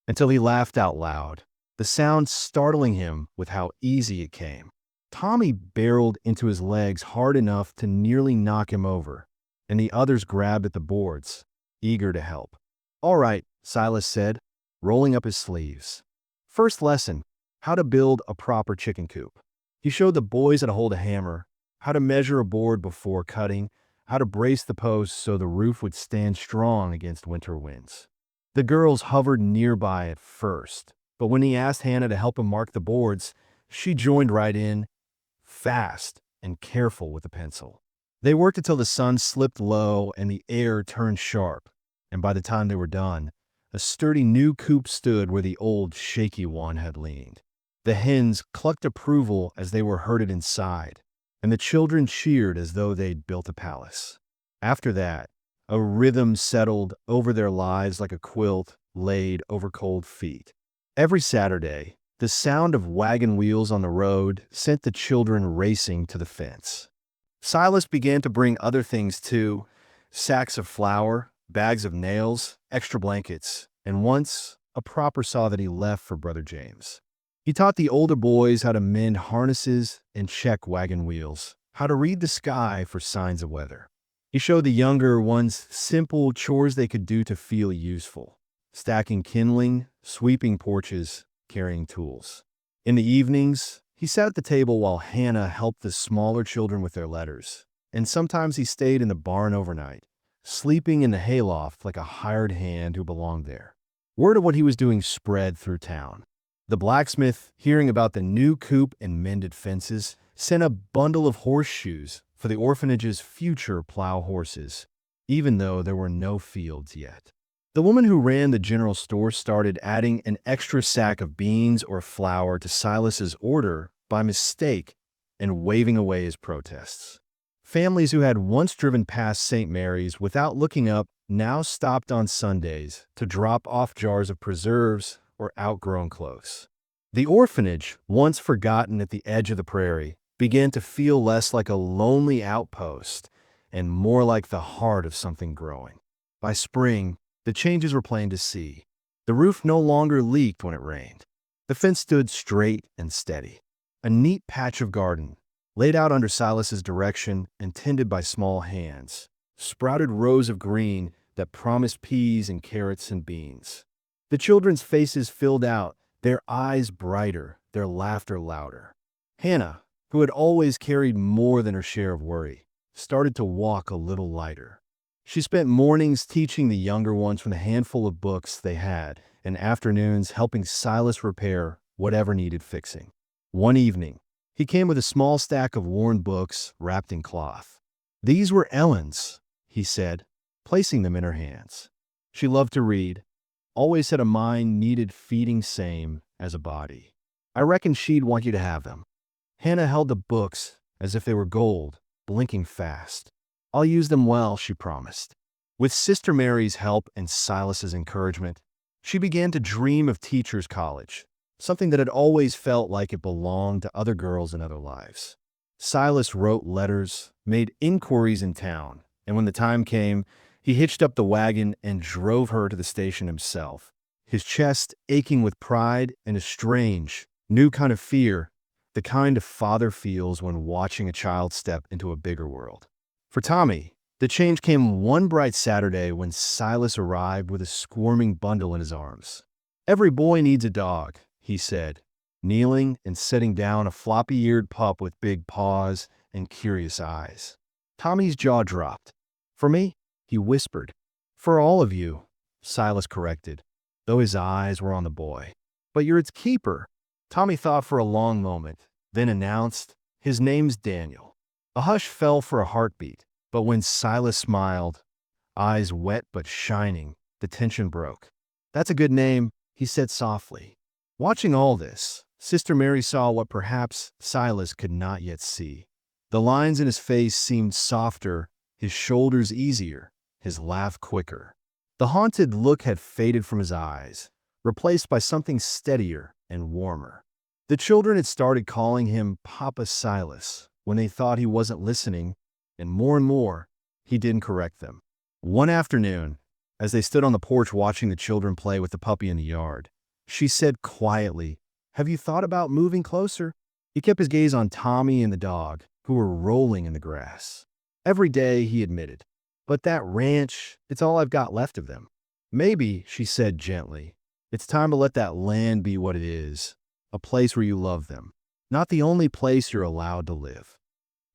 until he laughed out loud, the sound startling him with how easy it came. Tommy barreled into his legs hard enough to nearly knock him over, and the others grabbed at the boards, eager to help. "All right," Silas said, rolling up his sleeves. "First lesson, how to build a proper chicken coop." He showed the boys how to hold a hammer, how to measure a board before cutting, how to brace the posts so the roof would stand strong against winter winds. The girls hovered nearby at first, but when he asked Hannah to help him mark the boards, she joined right in, fast and careful with a pencil. They worked until the sun slipped low and the air turned sharp, and by the time they were done, a sturdy new coop stood where the old, shaky one had leaned. The hens clucked approval as they were herded inside, and the children cheered as though they'd built a palace. After that, a rhythm settled over their lives like a quilt laid over cold feet. Every Saturday, the sound of wagon wheels on the road sent the children racing to the fence. Silas began to bring other things too: sacks of flour, bags of nails, extra blankets, and once, a proper saw that he left for Brother James. He taught the older boys how to mend harnesses and check wagon wheels, how to read the sky for signs of weather. He showed the younger ones simple chores they could do to feel useful: stacking kindling, sweeping porches, carrying tools. In the evenings, he sat at the table while Hannah helped the smaller children with their letters, and sometimes he stayed in the barn overnight, sleeping in the hayloft like a hired hand who belonged there. Word of what he was doing spread through town. The blacksmith, hearing about the new coop and mended fences, sent a bundle of horseshoes for the orphanage's future plow horses, even though there were no fields yet. The woman who ran the general store started adding an extra sack of beans or flour to Silas's order by mistake and waving away his protests. Families who had once driven past St. Mary's without looking up now stopped on Sundays to drop off jars of preserves or outgrown clothes. The orphanage, once forgotten at the edge of the prairie, began to feel less like a lonely outpost and more like the heart of something growing. By spring, the changes were plain to see. The roof no longer leaked when it rained. The fence stood straight and steady. A neat patch of garden, laid out under Silas's direction and tended by small hands, sprouted rows of green that promised peas and carrots and beans. The children's faces filled out, their eyes brighter, their laughter louder. "Hannah, who had always carried more than her share of worry, started to walk a little lighter. She spent mornings teaching the younger ones from the handful of books they had, and afternoons helping Silas repair whatever needed fixing. One evening, he came with a small stack of worn books wrapped in cloth. "These were Ellen's," he said, placing them in her hands. She loved to read, always had a mind needed feeding same as a body. "I reckon she'd want you to have them." Hannah held the books as if they were gold, blinking fast. "I'll use them well," she promised. With Sister Mary's help and Silas's encouragement, she began to dream of teacher's college, something that had always felt like it belonged to other girls in other lives. Silas wrote letters, made inquiries in town, and when the time came, he hitched up the wagon and drove her to the station himself, his chest aching with pride and a strange, new kind of fear, the kind a father feels when watching a child step into a bigger world. For Tommy, the change came one bright Saturday when Silas arrived with a squirming bundle in his arms. "Every boy needs a dog," he said, kneeling and setting down a floppy-eared pup with big paws and curious eyes. Tommy's jaw dropped. "For me?" he whispered. "For all of you," Silas corrected, though his eyes were on the boy. "But you're its keeper." Tommy thought for a long moment, then announced, "His name's Daniel." A hush fell for a heartbeat, but when Silas smiled, eyes wet but shining, the tension broke. "That's a good name," he said softly. Watching all this, Sister Mary saw what perhaps Silas could not yet see. The lines in his face seemed softer, his shoulders easier, his laugh quicker. The haunted look had faded from his eyes, replaced by something steadier and warmer. The children had started calling him Papa Silas when they thought he wasn't listening, and more, he didn't correct them. One afternoon, as they stood on the porch watching the children play with the puppy in the yard, she said quietly, "Have you thought about moving closer?" He kept his gaze on Tommy and the dog, who were rolling in the grass. "Every day," he admitted. "But that ranch, it's all I've got left of them." "Maybe," she said gently, "it's time to let that land be what it is, a place where you love them, not the only place you're allowed to live."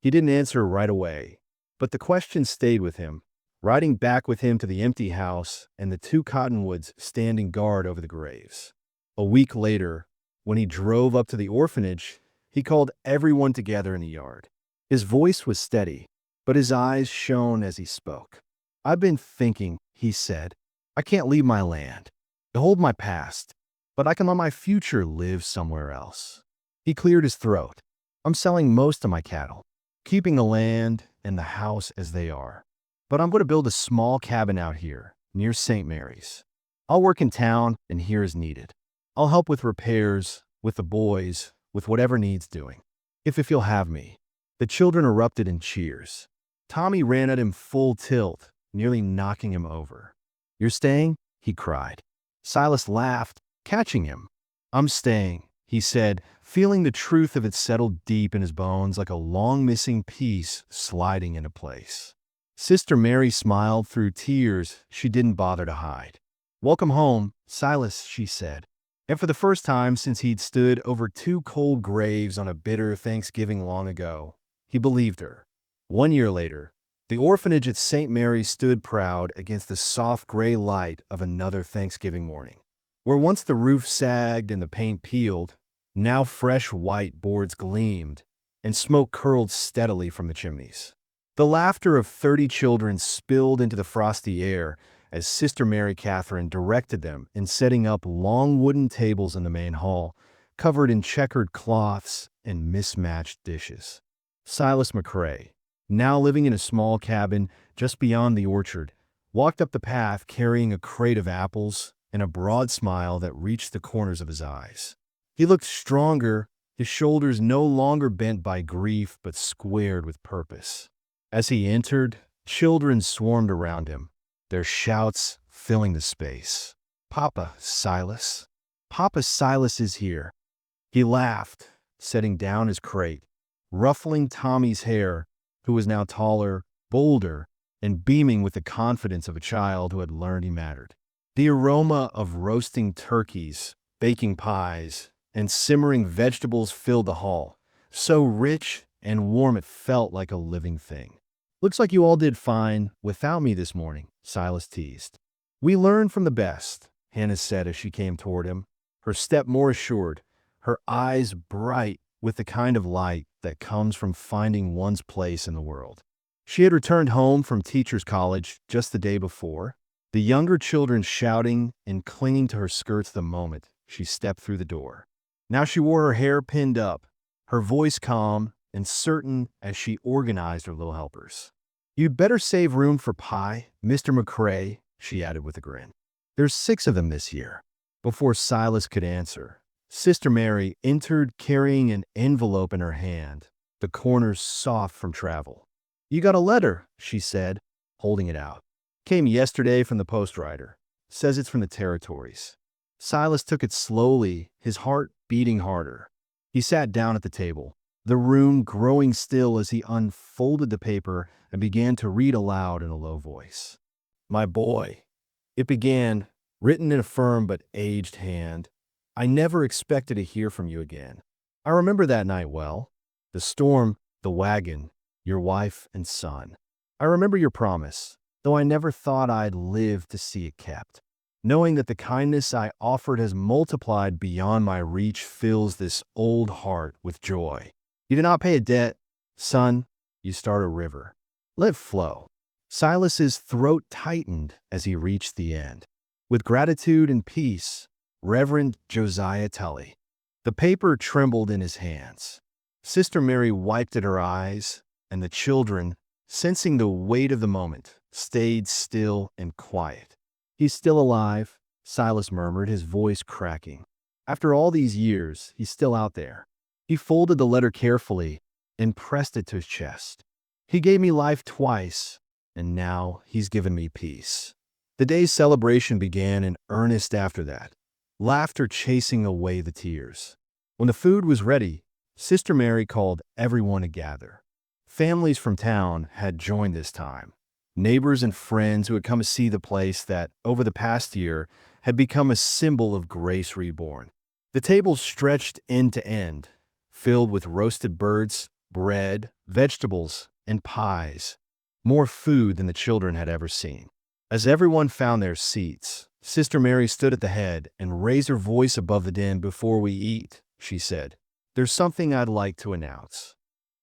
He didn't answer right away, but the question stayed with him, riding back with him to the empty house and the two cottonwoods standing guard over the graves. A week later, when he drove up to the orphanage, he called everyone together in the yard. His voice was steady, but his eyes shone as he spoke. "I've been thinking," he said. "I can't leave my land. I hold my past, but I can let my future live somewhere else." He cleared his throat. "I'm selling most of my cattle, keeping the land and the house as they are. But I'm going to build a small cabin out here, near St. Mary's. I'll work in town and here as needed. I'll help with repairs, with the boys, with whatever needs doing. If you'll have me." The children erupted in cheers. Tommy ran at him full tilt, nearly knocking him over. "You're staying?" he cried. Silas laughed, catching him. "I'm staying," he said, feeling the truth of it settle deep in his bones like a long-missing piece sliding into place. Sister Mary smiled through tears she didn't bother to hide. "Welcome home, Silas," she said. And for the first time since he'd stood over two cold graves on a bitter Thanksgiving long ago, he believed her. 1 year later, the orphanage at St. Mary's stood proud against the soft gray light of another Thanksgiving morning. Where once the roof sagged and the paint peeled, now fresh white boards gleamed, and smoke curled steadily from the chimneys. The laughter of 30 children spilled into the frosty air as Sister Mary Catherine directed them in setting up long wooden tables in the main hall, covered in checkered cloths and mismatched dishes. Silas McCrae, now living in a small cabin just beyond the orchard, walked up the path carrying a crate of apples and a broad smile that reached the corners of his eyes. He looked stronger, his shoulders no longer bent by grief but squared with purpose. As he entered, children swarmed around him, their shouts filling the space. "Papa Silas. Papa Silas is here." He laughed, setting down his crate, ruffling Tommy's hair, who was now taller, bolder, and beaming with the confidence of a child who had learned he mattered. The aroma of roasting turkeys, baking pies, and simmering vegetables filled the hall, so rich and warm it felt like a living thing. "Looks like you all did fine without me this morning," Silas teased. "We learn from the best," Hannah said as she came toward him, her step more assured, her eyes bright with the kind of light that comes from finding one's place in the world. She had returned home from teacher's college just the day before, the younger children shouting and clinging to her skirts the moment she stepped through the door. Now she wore her hair pinned up, her voice calm and certain as she organized her little helpers. "You'd better save room for pie, Mr. McCrae," she added with a grin. "There's 6 of them this year." Before Silas could answer, Sister Mary entered carrying an envelope in her hand, the corners soft from travel. "You got a letter," she said, holding it out. "Came yesterday from the postwriter. Says it's from the territories." Silas took it slowly, his heart beating harder. He sat down at the table, the room growing still as he unfolded the paper and began to read aloud in a low voice. "My boy," it began, written in a firm but aged hand, "I never expected to hear from you again. I remember that night well. The storm, the wagon, your wife and son. I remember your promise, though I never thought I'd live to see it kept. Knowing that the kindness I offered has multiplied beyond my reach fills this old heart with joy. You did not pay a debt, son. You start a river. Let it flow." Silas's throat tightened as he reached the end. "With gratitude and peace, Reverend Josiah Tully." The paper trembled in his hands. Sister Mary wiped at her eyes, and the children, sensing the weight of the moment, stayed still and quiet. "He's still alive," Silas murmured, his voice cracking. "After all these years, he's still out there." He folded the letter carefully and pressed it to his chest. "He gave me life twice, and now he's given me peace." The day's celebration began in earnest after that, laughter chasing away the tears. When the food was ready, Sister Mary called everyone to gather. Families from town had joined this time. Neighbors and friends who had come to see the place that, over the past year, had become a symbol of grace reborn. The tables stretched end to end, filled with roasted birds, bread, vegetables, and pies, more food than the children had ever seen. As everyone found their seats, Sister Mary stood at the head and raised her voice above the din. "Before we eat," she said, "there's something I'd like to announce."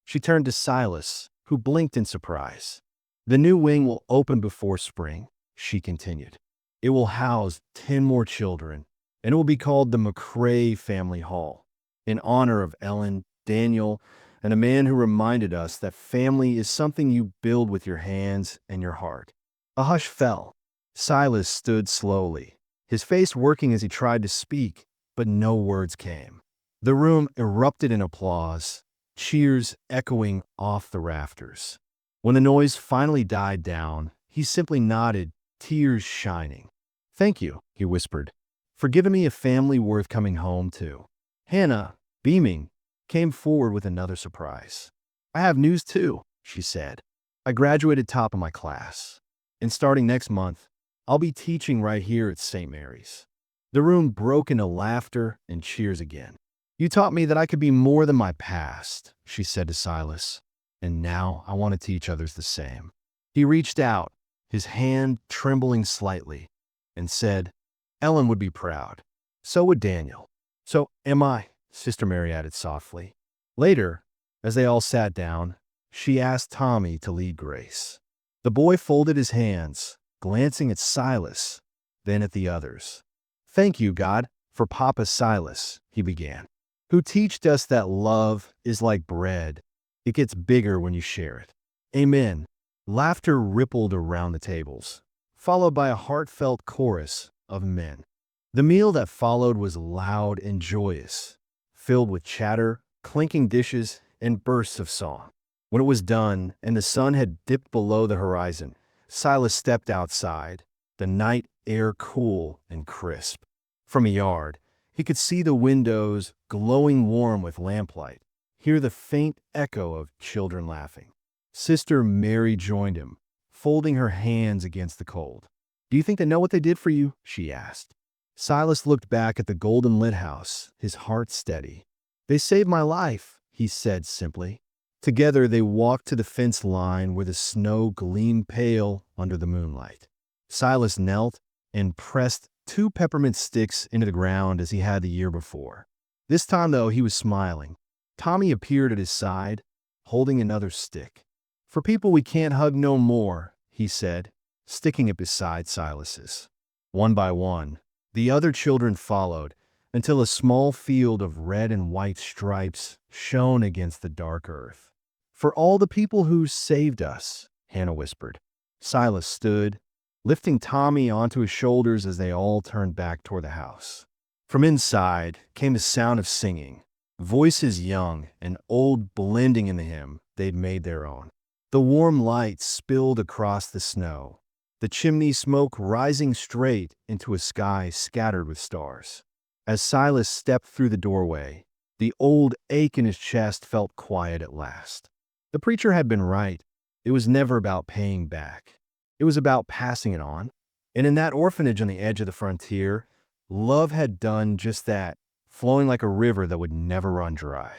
She turned to Silas, who blinked in surprise. "The new wing will open before spring," she continued. "It will house 10 more children, and it will be called the McCrae Family Hall, in honor of Ellen, Daniel, and a man who reminded us that family is something you build with your hands and your heart." A hush fell. Silas stood slowly, his face working as he tried to speak, but no words came. The room erupted in applause, cheers echoing off the rafters. When the noise finally died down, he simply nodded, tears shining. "Thank you," he whispered, "for giving me a family worth coming home to." Hannah, beaming, came forward with another surprise. "I have news too," she said. "I graduated top of my class, and starting next month, I'll be teaching right here at St. Mary's." The room broke into laughter and cheers again. "You taught me that I could be more than my past," she said to Silas, "and now I want to teach others the same." He reached out, his hand trembling slightly, and said, "Ellen would be proud. So would Daniel. So am I," Sister Mary added softly. Later, as they all sat down, she asked Tommy to lead grace. The boy folded his hands, glancing at Silas, then at the others. "Thank you, God, for Papa Silas," he began, "who teached us that love is like bread. It gets bigger when you share it. Amen." Laughter rippled around the tables, followed by a heartfelt chorus of men. The meal that followed was loud and joyous, filled with chatter, clinking dishes, and bursts of song. When it was done and the sun had dipped below the horizon, Silas stepped outside, the night air cool and crisp. From a yard, he could see the windows glowing warm with lamplight, hear the faint echo of children laughing. Sister Mary joined him, folding her hands against the cold. "Do you think they know what they did for you?" she asked. Silas looked back at the golden lit house, his heart steady. "They saved my life," he said simply. Together they walked to the fence line where the snow gleamed pale under the moonlight. Silas knelt and pressed 2 peppermint sticks into the ground as he had the year before. This time, though, he was smiling. Tommy appeared at his side, holding another stick. "For people we can't hug no more," he said, sticking it beside Silas's. One by one, the other children followed, until a small field of red and white stripes shone against the dark earth. "For all the people who saved us," Hannah whispered. Silas stood, lifting Tommy onto his shoulders as they all turned back toward the house. From inside came the sound of singing, voices young and old blending in the hymn they'd made their own. The warm light spilled across the snow, the chimney smoke rising straight into a sky scattered with stars. As Silas stepped through the doorway, the old ache in his chest felt quiet at last. The preacher had been right. It was never about paying back. It was about passing it on. And in that orphanage on the edge of the frontier, love had done just that, flowing like a river that would never run dry.